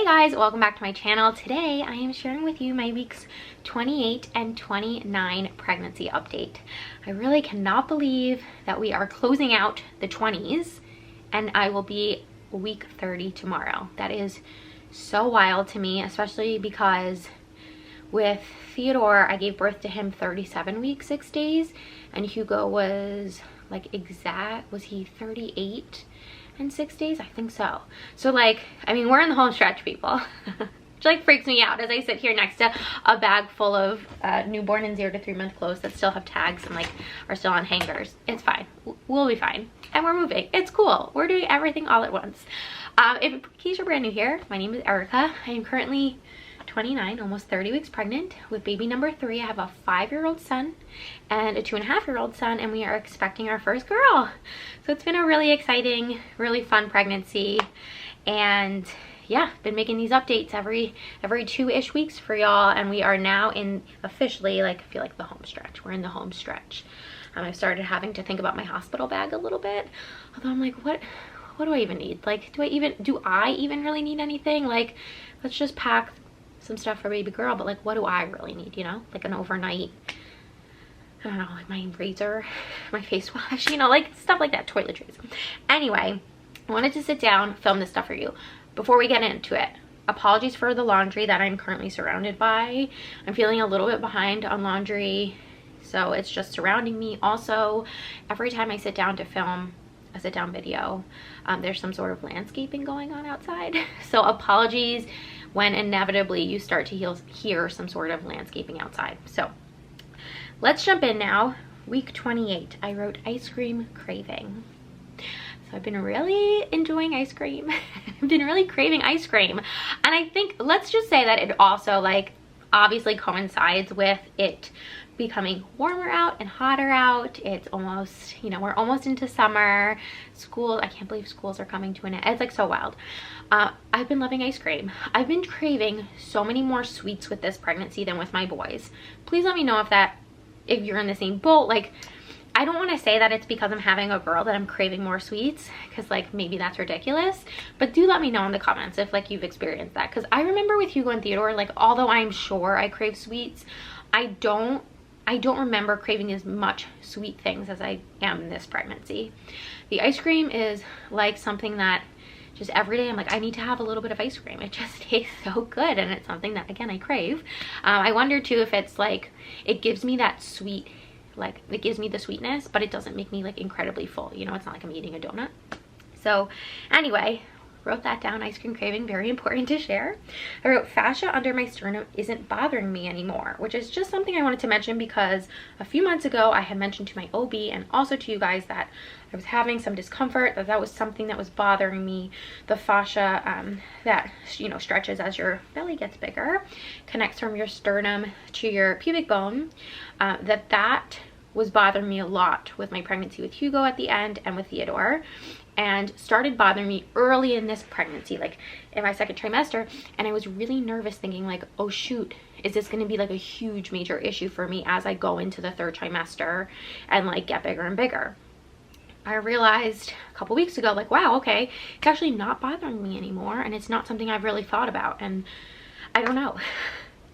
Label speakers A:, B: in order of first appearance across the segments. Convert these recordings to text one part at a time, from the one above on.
A: guys, welcome back to my channel. Today I am sharing with you my weeks 28 and 29 pregnancy update. I really cannot believe that we are closing out the 20s and I will be week 30 tomorrow. That is so wild to me, especially because with Theodore I gave birth to him 37 weeks 6 days, and Hugo was like was he 38 and 6 days? I think so. So like, I mean, we're in the home stretch, people. Which like freaks me out as I sit here next to a bag full of newborn and 0 to 3 month clothes that still have tags and like are still on hangers. It's fine. We'll be fine. And we're moving. It's cool. We're doing everything all at once. If in case you're brand new here, my name is Erica. I am currently 29, almost 30 weeks pregnant with baby number 3. I have a 5-year-old son and a 2.5-year-old son, and we are expecting our first girl. So it's been a really exciting, really fun pregnancy, and yeah, been making these updates every 2-ish weeks for y'all, and we are now in officially, like, I feel like the home stretch. We're in the home stretch. I've started having to think about my hospital bag a little bit, although I'm like, what do I even need? Like, do I even really need anything? Like, let's just pack some stuff for baby girl, but like, what do I really need, you know? Like an overnight, I don't know, like my razor, my face wash, you know, like stuff like that, toiletries. Anyway, I wanted to sit down, film this stuff for you. Before we get into it, apologies for the laundry that I'm currently surrounded by. I'm feeling a little bit behind on laundry, so it's just surrounding me. Also, every time I sit down to film a sit down video, there's some sort of landscaping going on outside. So apologies when inevitably you start to hear some sort of landscaping outside. So let's jump in now. Week 28, I wrote ice cream craving. So I've been really enjoying ice cream. I've been really craving ice cream. And I think, let's just say that it also like obviously coincides with it becoming warmer out and hotter out. It's almost, you know, we're almost into summer. School, I can't believe schools are coming to an end. It's like so wild. I've been loving ice cream. I've been craving so many more sweets with this pregnancy than with my boys. Please let me know if you're in the same boat. Like, I don't want to say that it's because I'm having a girl that I'm craving more sweets, because like maybe that's ridiculous, but do let me know in the comments if like you've experienced that, because I remember with Hugo and Theodore, like, although I'm sure I crave sweets, I don't remember craving as much sweet things as I am in this pregnancy. The ice cream is like something that just every day I'm like, I need to have a little bit of ice cream. It just tastes so good, and it's something that, again, I crave. I wonder too if it's like, it gives me that sweet, like it gives me the sweetness, but it doesn't make me like incredibly full. You know, it's not like I'm eating a donut. So anyway, wrote that down, ice cream craving, very important to share. I wrote fascia under my sternum isn't bothering me anymore, which is just something I wanted to mention because a few months ago I had mentioned to my OB and also to you guys that I was having some discomfort, that was something that was bothering me. The fascia that, you know, stretches as your belly gets bigger, connects from your sternum to your pubic bone, that was bothering me a lot with my pregnancy with Hugo at the end and with Theodore, and started bothering me early in this pregnancy, like in my 2nd trimester. And I was really nervous, thinking like, oh shoot, is this going to be like a huge major issue for me as I go into the 3rd trimester and like get bigger and bigger. I realized a couple weeks ago, like, wow, okay, it's actually not bothering me anymore, and it's not something I've really thought about. And I don't know,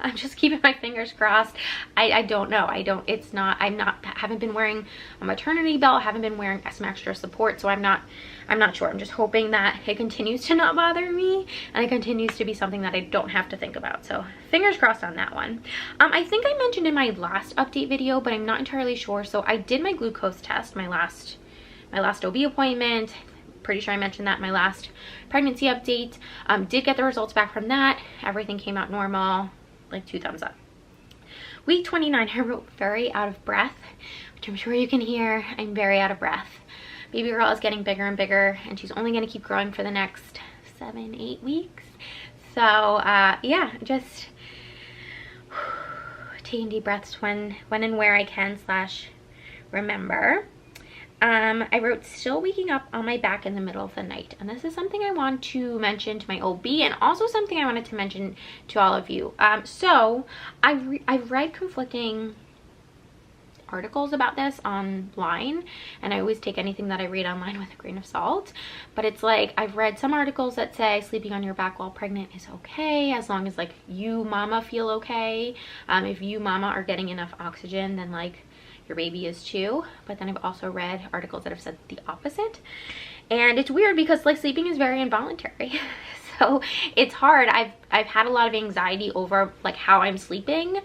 A: I'm just keeping my fingers crossed. I don't know. Haven't been wearing a maternity belt, haven't been wearing some extra support, so I'm not sure. I'm just hoping that it continues to not bother me and it continues to be something that I don't have to think about. So fingers crossed on that one. I think I mentioned in my last update video, but I'm not entirely sure. So I did my glucose test, my last OB appointment. Pretty sure I mentioned that in my last pregnancy update. Did get the results back from that. Everything came out normal. Like 2 thumbs up. Week 29, I wrote very out of breath, which I'm sure you can hear. I'm very out of breath. Baby girl is getting bigger and bigger, and she's only going to keep growing for the next 7-8 weeks. So yeah, just taking deep breaths when and where I can / remember. I wrote still waking up on my back in the middle of the night, and this is something I want to mention to my OB and also something I wanted to mention to all of you. So I've read conflicting articles about this online, and I always take anything that I read online with a grain of salt. But it's like, I've read some articles that say sleeping on your back while pregnant is okay, as long as like you mama feel okay. If you mama are getting enough oxygen, then like your baby is too. But then I've also read articles that have said the opposite, and it's weird because like sleeping is very involuntary. So it's hard. I've had a lot of anxiety over like how I'm sleeping,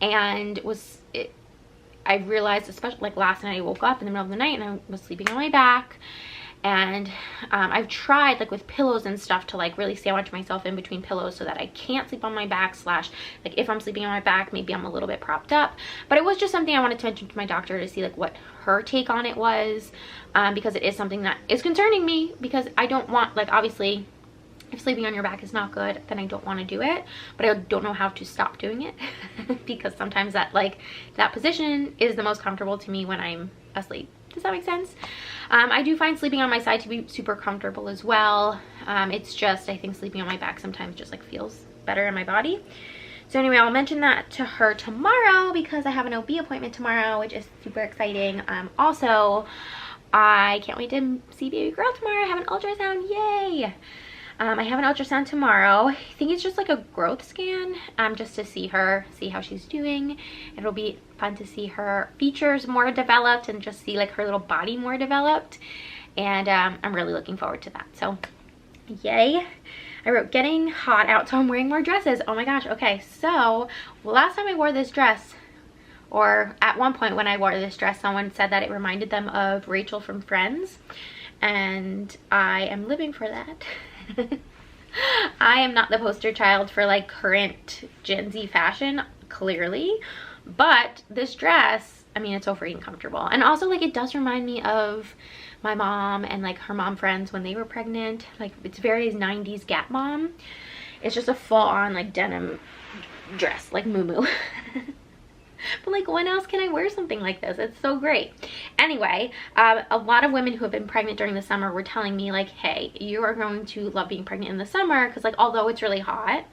A: and I realized, especially like last night, I woke up in the middle of the night and I was sleeping on my back, and I've tried like with pillows and stuff to like really sandwich myself in between pillows so that I can't sleep on my back, slash like if I'm sleeping on my back, maybe I'm a little bit propped up. But it was just something I wanted to mention to my doctor to see like what her take on it was, because it is something that is concerning me, because I don't want, like, obviously if sleeping on your back is not good, then I don't want to do it, but I don't know how to stop doing it because sometimes that position is the most comfortable to me when I'm asleep. Does that make sense? I do find sleeping on my side to be super comfortable as well. It's just, I think sleeping on my back sometimes just like feels better in my body. So anyway, I'll mention that to her tomorrow because I have an OB appointment tomorrow, which is super exciting. Also, I can't wait to see baby girl tomorrow. I have an ultrasound, yay! I have an ultrasound tomorrow. I think it's just like a growth scan, just to see her, see how she's doing. It'll be fun to see her features more developed and just see like her little body more developed. And I'm really looking forward to that. So yay. I wrote getting hot out, so I'm wearing more dresses. Oh my gosh. Okay, so last time I wore this dress, or at one point when I wore this dress, someone said that it reminded them of Rachel from Friends, and I am living for that. I am not the poster child for like current Gen Z fashion, clearly, but this dress, I mean, it's so freaking comfortable. And also like it does remind me of my mom and like her mom friends when they were pregnant. Like it's very 90s Gap mom. It's just a full-on like denim dress, like muumuu. But like when else can I wear something like this? It's so great. Anyway, a lot of women who have been pregnant during the summer were telling me like, hey, you are going to love being pregnant in the summer because like although it's really hot,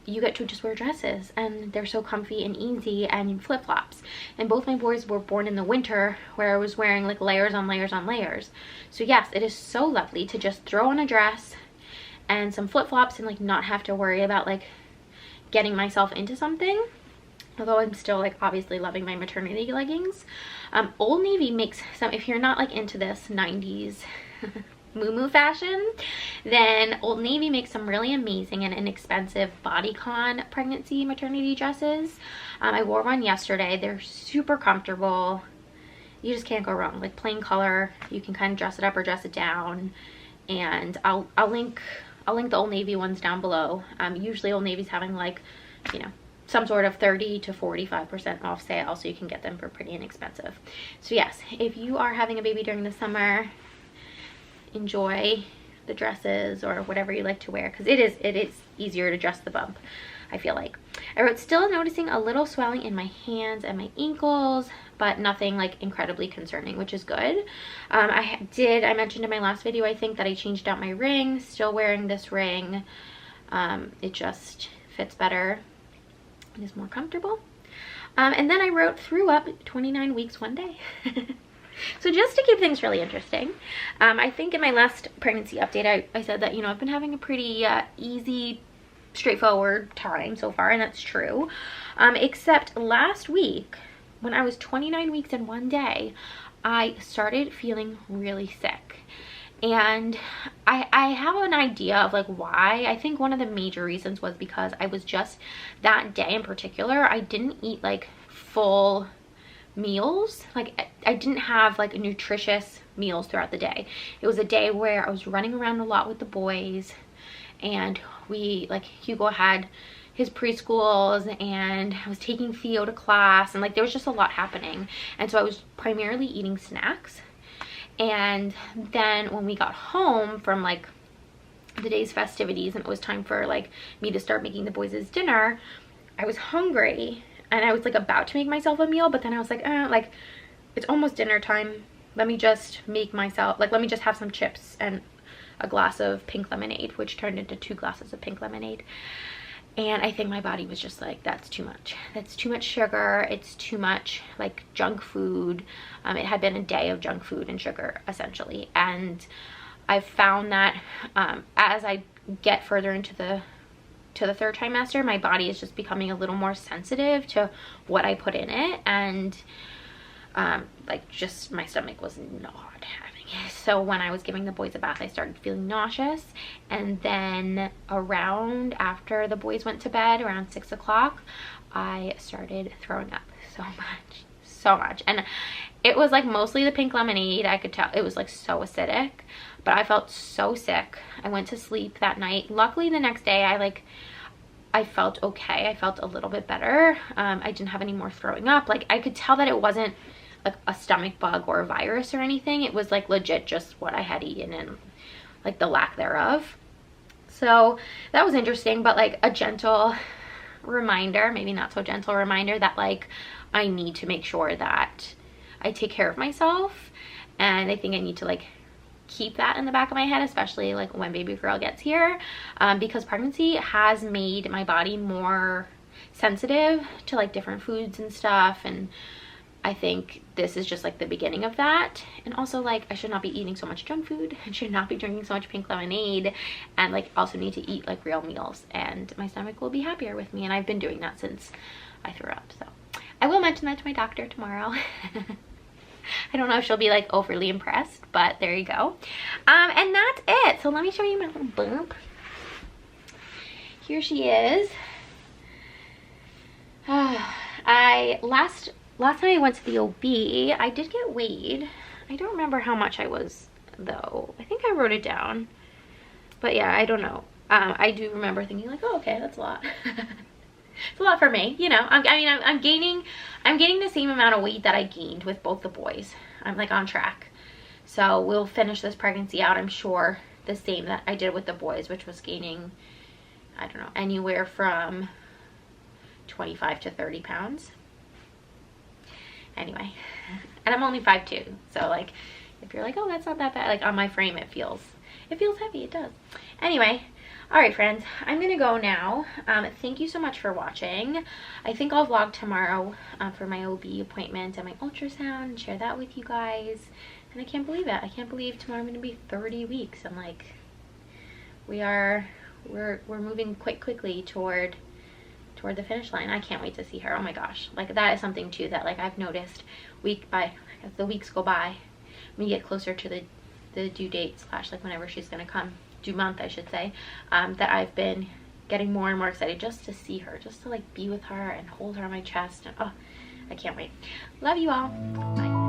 A: you get to just wear dresses and they're so comfy and easy, and flip-flops. And both my boys were born in the winter where I was wearing like layers on layers on layers. So yes, it is so lovely to just throw on a dress and some flip-flops and like not have to worry about like getting myself into something. Although I'm still like obviously loving my maternity leggings. Old Navy makes some, if you're not like into this 90s muumuu fashion, then Old Navy makes some really amazing and inexpensive bodycon pregnancy maternity dresses. I wore one yesterday. They're super comfortable. You just can't go wrong. Like plain color, you can kind of dress it up or dress it down. And I'll link the Old Navy ones down below. Usually Old Navy's having like, you know, some sort of 30 to 45% off sale, so you can get them for pretty inexpensive. So yes, if you are having a baby during the summer, enjoy the dresses or whatever you like to wear, because it is easier to dress the bump, I feel like. I wrote still noticing a little swelling in my hands and my ankles, but nothing like incredibly concerning, which is good. I mentioned in my last video, I think, that I changed out my ring. Still wearing this ring. It just fits better. It is more comfortable. And then I wrote threw up 29 weeks one day. So just to keep things really interesting, I think in my last pregnancy update I said that, you know, I've been having a pretty easy, straightforward time so far, and that's true. Except last week when I was 29 weeks and one day, I started feeling really sick. And I have an idea of like why. I think one of the major reasons was because I was just, that day in particular, I didn't eat like full meals. Like I didn't have like nutritious meals throughout the day. It was a day where I was running around a lot with the boys, and Hugo had his preschools, and I was taking Theo to class, and like there was just a lot happening. And so I was primarily eating snacks. And then when we got home from like the day's festivities and it was time for like me to start making the boys' dinner, I was hungry and I was like about to make myself a meal, but then I was like it's almost dinner time. Let me just have some chips and a glass of pink lemonade, which turned into 2 glasses of pink lemonade. And I think my body was just like, that's too much. That's too much sugar. It's too much like junk food. It had been a day of junk food and sugar essentially. And I found that as I get further into the third trimester, my body is just becoming a little more sensitive to what I put in it. And like just my stomach was not having it. So when I was giving the boys a bath, I started feeling nauseous. And then around after the boys went to bed, around 6 o'clock, I started throwing up so much. And it was like mostly the pink lemonade. I could tell it was like so acidic, but I felt so sick. I went to sleep that night. Luckily the next day I felt okay. I felt a little bit better. I didn't have any more throwing up. Like I could tell that it wasn't like a stomach bug or a virus or anything. It was like legit just what I had eaten and like the lack thereof. So that was interesting, but like a gentle reminder, maybe not so gentle reminder, that like I need to make sure that I take care of myself. And I think I need to like keep that in the back of my head, especially like when baby girl gets here, because pregnancy has made my body more sensitive to like different foods and stuff. And I think this is just like the beginning of that. And also like I should not be eating so much junk food and should not be drinking so much pink lemonade, and like also need to eat like real meals, and my stomach will be happier with me. And I've been doing that since I threw up. So I will mention that to my doctor tomorrow. I don't know if she'll be like overly impressed, but there you go. And that's it. So let me show you my little bump. Here she is. Last time I went to the OB, I did get weighed. I don't remember how much I was though. I think I wrote it down, but yeah, I don't know. I do remember thinking like, oh, okay, that's a lot. It's a lot for me, you know. I'm gaining the same amount of weight that I gained with both the boys. I'm like on track. So we'll finish this pregnancy out, I'm sure, the same that I did with the boys, which was gaining, I don't know, anywhere from 25 to 30 pounds. Anyway, and I'm only 5'2", so like if you're like, oh, that's not that bad, like on my frame it feels heavy. It does. Anyway, all right friends, I'm gonna go now. Thank you so much for watching. I think I'll vlog tomorrow for my OB appointment and my ultrasound and share that with you guys. And I can't believe it. I can't believe tomorrow I'm gonna be 30 weeks. I'm like, we're moving quite quickly toward the finish line. I can't wait to see her. Oh my gosh, like that is something too that like I've noticed as the weeks go by, when we get closer to the due date / like whenever she's gonna come, due month I should say, that I've been getting more and more excited just to see her, just to like be with her and hold her on my chest. And oh, I can't wait. Love you all. Bye.